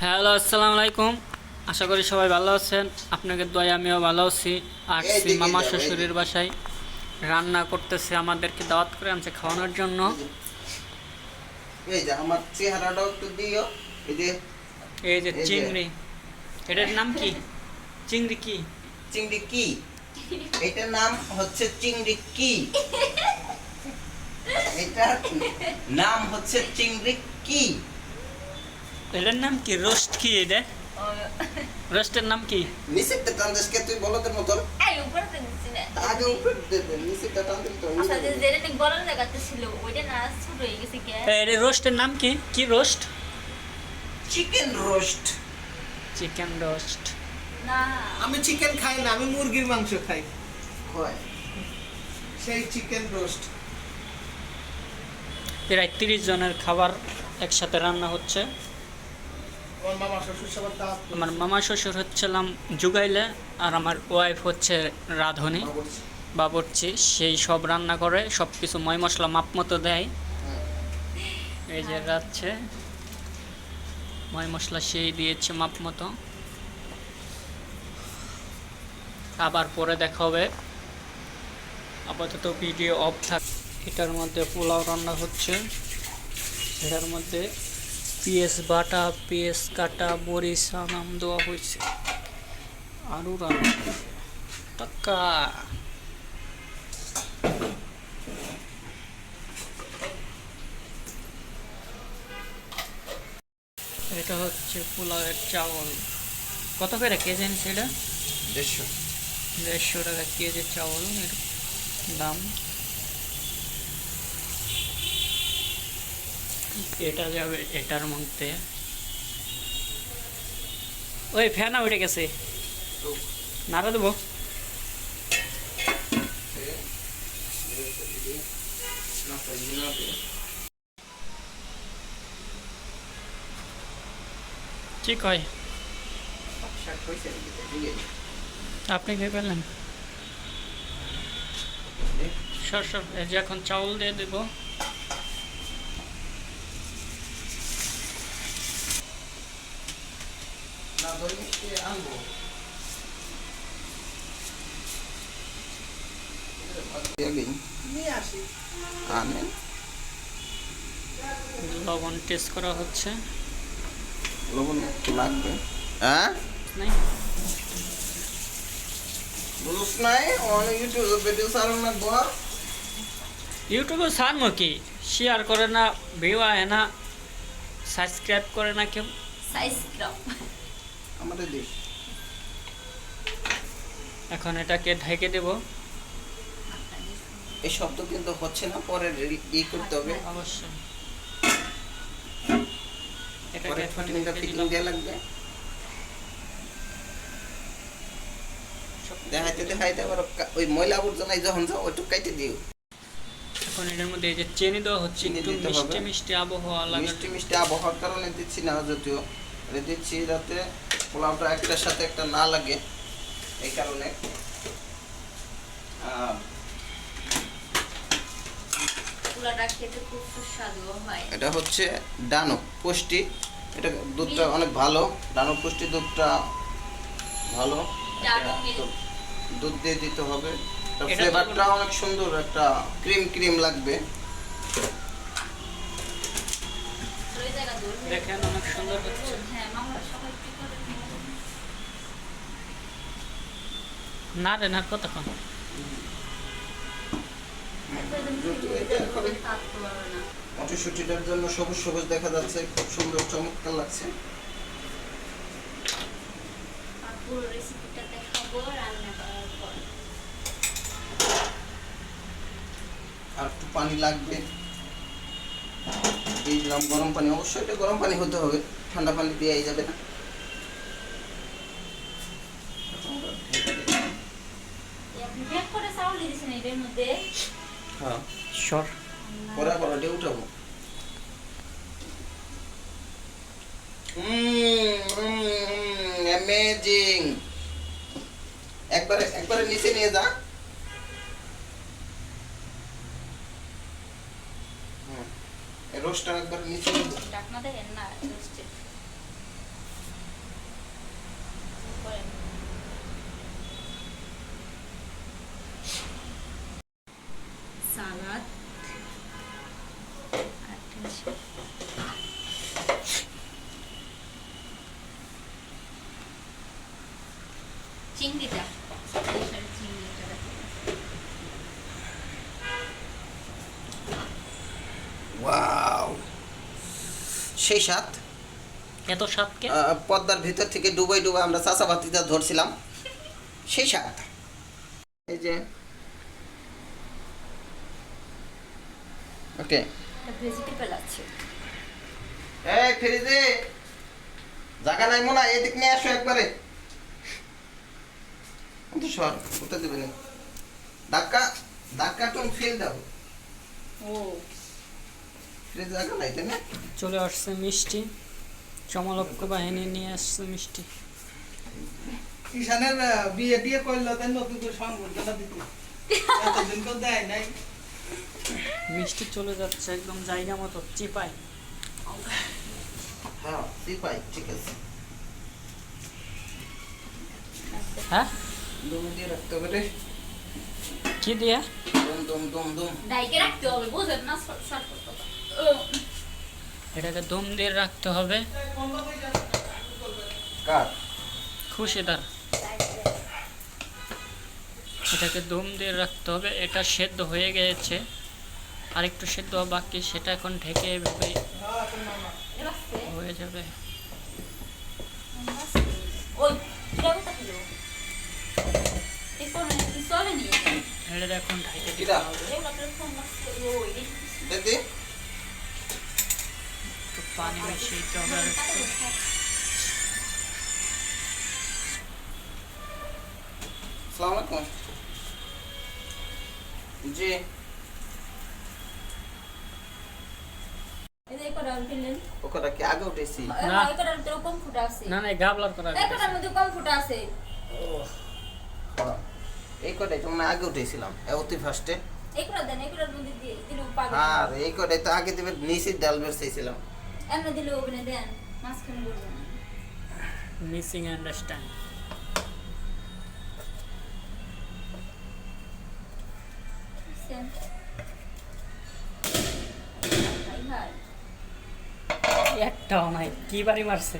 Hello, আসসালামু আলাইকুম। আশা করি সবাই ভালো আছেন। আপনাদের দয়ায় আমিও ভালো আছি। আসছি মামা শ্বশুরের বাসায়, রান্না করতেছে, আমাদেরকে দাওয়াত করে আনছে খাওয়ানোর জন্য। এই যে আমার চেহারাটাও একটু দিও। এই যে এই যে এই যে চিংড়ি, এটার নাম কি? চিংড়ি কি? চিংড়ি কি, এটার নাম হচ্ছে চিংড়ি কি, এটার নাম হচ্ছে চিংড়ি কি। এটার নাম কি? রোস্ট কি এটা? রোস্টের নাম কি? নিচেরটা টান দেশকে তুই বলদের মতন এই উপরে তো নিচ্ছি না। আগে উপরে দে দে, নিচেরটা টান দিল তো আচ্ছা, যেটা ঠিক বলার জায়গাতে ছিল ওইটা না ছোট হয়ে গেছে কে? এটা রোস্টের নাম কি? কি roast? Chicken roast. Chicken roast. না, আমি চিকেন খাই না, আমি মুরগির মাংস খাই। হয় সেই চিকেন রোস্ট। প্রায় 30 জনের খাবার একসাথে রান্না হচ্ছে। আমার মামা শ্বশুর সবার দাওয়াত করছে। আমার মামা শ্বশুর হচ্ছিলাম জুগাইলে, আর আমার ওয়াইফ হচ্ছে রাঁধুনি, বাবুর্চি। সেই সব রান্না করে, সব কিছু ময় মশলা মাপ মতো দেয়। এই যে রাখছে ময় মশলা, সেই দিয়েছে মাপ মতো। আবার পরে দেখা হবে। আপাতত ভিডিও অফ থাক। এটার মধ্যে পোলাও রান্না হচ্ছে, সেটার মধ্যে পেঁয়াজ বাটা, পেঁয়াজ কাটা, মরিচ নাম দেওয়া হয়েছে। আরও রান্না টাকা। এটা হচ্ছে পোলাওয়ের চাউল। কত করে কেজি আনছে এটা? 150। 150 টাকা কেজি চাউল এর দাম। এটা যাবে এটার মধ্যে। ওই ফ্যান উঠে গেছে, নাড়া দেবো। কি কয়? আপনি কে পেলেন? সর সর, এই যে এখন চাউল দিয়ে দেবো। না দৈনিককে আনবো নিয়ে আসি। আনেন। লবণ টেস্ট করা হচ্ছে। লবণ লাগবে। হ্যাঁ নাই বুঝছ নাই অনেক ইউটিউবে ভিডিও ছাড়ুন না বল। ইউটিউবে ছাড়বো কি? শেয়ার করে না, ভিউ আয় না, সাবস্ক্রাইব করে না কেউ। Size crop. আমাদের দেশ এখন এটাকে ঢেকে দেব। এই শব্দ কিন্তু হচ্ছে না, পরে ই করতে হবে, অবশ্যই পরে এটাকে এখন ফাটিংটা ঢেকে ফিটিং দিলাম। দেওয়া লাগবে। দেখাইতে দেখাইতে আবার ওই ময়লা আবর্জনায় যখন যাও ওইটুকু কাইটে দিও। এখন এটার মধ্যে এই যে চিনি দেওয়া হচ্ছে, চিনি একটু দিতে মিষ্টি হবে। মিষ্টি আবহাওয়া লাগে। মিষ্টি মিষ্টি আবহাওয়ার কারণে দিচ্ছি না, যদিও এটা দিচ্ছি যাতে পোলাওটা একটার সাথে একটা না লাগে, এই কারণে। পোলাটা খেতে খুব সুস্বাদু হয়। এটা হচ্ছে ডানো পুষ্টি, এটা দুধটা অনেক ভালো, ডানো পুষ্টি দুধটা ভালো। ডানো মিল্ক। দুধ দিয়ে দিতে হবে, এটা ফ্লেভারটা অনেক সুন্দর, একটা ক্রিম ক্রিম লাগবে। ওই জায়গা দূর হয়ে- দেখেন অনেক সুন্দর হচ্ছে। হ্যাঁ, মামারা সবাই কি করে? না রে না, কতক্ষণ? একদম যদিও এটা এখন থাকতে পারবে না। মটরশুঁটিটার জন্য সবুজ সবুজ দেখা যাচ্ছে, খুব সুন্দর চমৎকার লাগছে। আর পুরো রেসিপিটা দেখাবো রান্না করার পর। আর একটু পানি লাগবে, দিয়ে দিলাম গরম পানি। অবশ্যই এটা গরম পানি হতে হবে, ঠান্ডা পানি দেওয়াই যাবে না। এই আপনি ব্যাক করে চাউল দিয়ে দিয়েছেন এটার মধ্যে। হ্যাঁ, সর। পরে আবার ওটা উঠাবো। অ্যামেজিং। একবারে একবারে নিচে নিয়ে যা। রোস্টটা একবার নিচে নিয়ে যা। ঢাকনা দেখেন না রোস্টেড। চিংড়িটা এই চিংড়িটা দেখো। ওয়াও, সেই সাত এত স্বাদকে পদ্মার ভিতর থেকে ডুবাই ডুবাই আমরা চাষাবাতিটা ধরছিলাম, সেই সাত। এই যে ওকে, ভেজিটেবল আছে। এই ফ্রিজে জায়গা নাই মনে হয়, এদিক নিয়ে আসো একবারে। তো সর কোথা দেবে না, ধাক্কা ধাক্কা তুমি ফেল দাও, ও ফ্রিজ জায়গা নাই তাই না? চলে আসছে মিষ্টি, চমলক্ষ বাহিনী নিয়ে আসছে মিষ্টি। ঈশানের বিয়ে টিয়ে করলো তাই নতুন করে সংবর্ধনা দিতে এতদিন তো দেয় নাই। মিষ্টি চলে যাচ্ছে একদম জায়গা মতো চিপায়। হ্যাঁ সিপাই, ঠিক আছে। হ্যাঁ দমে দিয়ে রাখতে হবে রে, কি দিয়ে? দম দম দম দম। ডাইকে রাখতে হবে, বুঝেন না? শর্ট করতে হবে। এটাকে দম দিয়ে রাখতে হবে। কার খুশিদার, এটাকে দম দিয়ে রাখতে হবে। এটা সেদ্ধ হয়ে গিয়েছে, আরেকটু সেদ্ধ হওয়া বাকি, সেটা এখন ঢেকে এভাবে হয়ে যাবে। ওই কিভাবে তাকিলো এই কোন চলে নিয়ে এটা এখন ঢেকে দিতে কিরা? হবে। এগুলো তো ফোন করছে। ওই দিদি একটু পানি মিশিয়ে দিতে হবে আর একটু। আসসালামু আলাইকুম। জি এই যে কটা ফেললেন, ওখানে কি আগে উঠেছি? না। এই কটার তো কম ফুটা আছে, না না, গাবলার করা এই কটার মধ্যে কম ফুটা আছে। এই কটাই তো মানে আগে উঠেছিলাম অতি ফার্স্টে। এই কটা দেন, এই কটার মধ্যে দিয়ে দিলে পাবে। আর এই কটাই তো আগে দিবে নিচে ডাল বেরছেছিলাম। এমনি দিলে ওখানে দেন, মাঝখানে বলবেন। Missing understand. হাই হাই একটাও নাই, কি বাড়ি মারছে।